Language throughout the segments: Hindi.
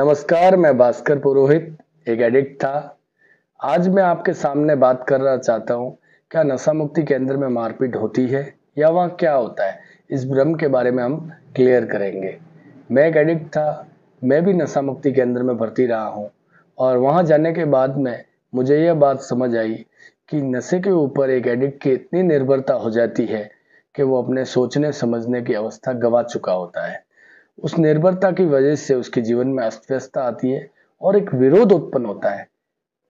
नमस्कार, मैं भास्कर पुरोहित एक एडिक्ट था। आज मैं आपके सामने बात करना चाहता हूँ, क्या नशा मुक्ति केंद्र में मारपीट होती है या वहाँ क्या होता है? इस भ्रम के बारे में हम क्लियर करेंगे। मैं एक एडिक्ट था, मैं भी नशा मुक्ति केंद्र में भर्ती रहा हूँ और वहाँ जाने के बाद में मुझे यह बात समझ आई कि नशे के ऊपर एक एडिक्ट की इतनी निर्भरता हो जाती है कि वो अपने सोचने समझने की अवस्था गंवा चुका होता है। उस निर्भरता की वजह से उसके जीवन में अस्त व्यस्तता आती है और एक विरोध उत्पन्न होता है।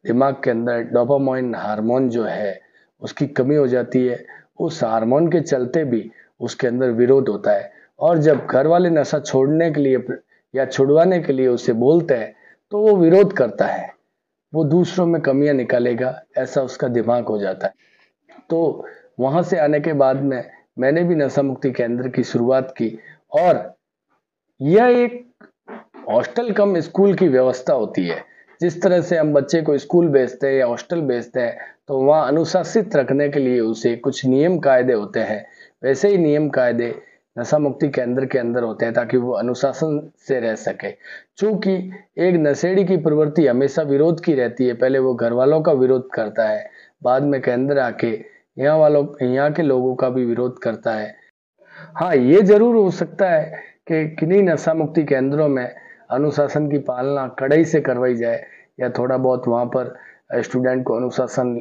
दिमाग के अंदर डोपामाइन हार्मोन जो है उसकी कमी हो जाती है। उस हार्मोन के चलते भी उसके अंदर विरोध होता है और जब घर वाले नशा छोड़ने के लिए या छुड़वाने के लिए उसे बोलते हैं तो वो विरोध करता है। वो दूसरों में कमियां निकालेगा, ऐसा उसका दिमाग हो जाता है। तो वहां से आने के बाद में मैंने भी नशा मुक्ति केंद्र की शुरुआत की और यह एक हॉस्टल कम स्कूल की व्यवस्था होती है। जिस तरह से हम बच्चे को स्कूल भेजते हैं या हॉस्टल भेजते हैं तो वहाँ अनुशासित रखने के लिए उसे कुछ नियम कायदे होते हैं। वैसे ही नियम कायदे नशा मुक्ति केंद्र के अंदर होते हैं ताकि वो अनुशासन से रह सके। चूंकि एक नशेड़ी की प्रवृत्ति हमेशा विरोध की रहती है। पहले वो घर वालों का विरोध करता है, बाद में केंद्र आके यहाँ के लोगों का भी विरोध करता है। हाँ, ये जरूर हो सकता है कि किन्हीं नशा मुक्ति केंद्रों में अनुशासन की पालना कड़ाई से करवाई जाए या थोड़ा बहुत वहाँ पर स्टूडेंट को अनुशासन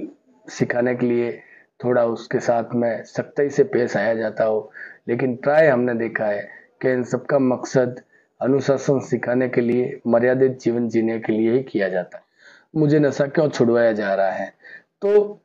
सिखाने के लिए थोड़ा उसके साथ में सख्ती से पेश आया जाता हो। लेकिन प्राय हमने देखा है कि इन सबका मकसद अनुशासन सिखाने के लिए, मर्यादित जीवन जीने के लिए ही किया जाता है। मुझे नशा क्यों छुड़वाया जा रहा है? तो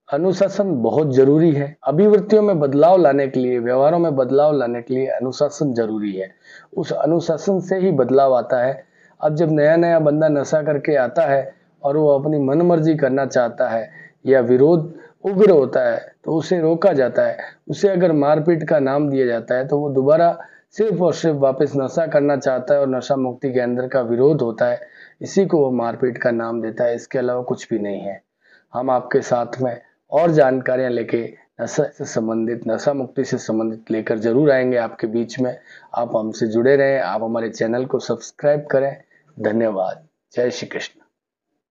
अनुशासन बहुत जरूरी है। अभिवृत्तियों में बदलाव लाने के लिए, व्यवहारों में बदलाव लाने के लिए अनुशासन जरूरी है। उस अनुशासन से ही बदलाव आता है। अब जब नया नया बंदा नशा करके आता है और वो अपनी मनमर्जी करना चाहता है या विरोध उग्र होता है तो उसे रोका जाता है। उसे अगर मारपीट का नाम दिया जाता है तो वो दोबारा सिर्फ और सिर्फ वापस नशा करना चाहता है और नशा मुक्ति के अंदर का विरोध होता है, इसी को वो मारपीट का नाम देता है। इसके अलावा कुछ भी नहीं है। हम आपके साथ में और जानकारियां लेके नशा मुक्ति से संबंधित लेकर जरूर आएंगे आपके बीच में। आप हमसे जुड़े रहें, आप हमारे चैनल को सब्सक्राइब करें। धन्यवाद। जय श्री कृष्ण।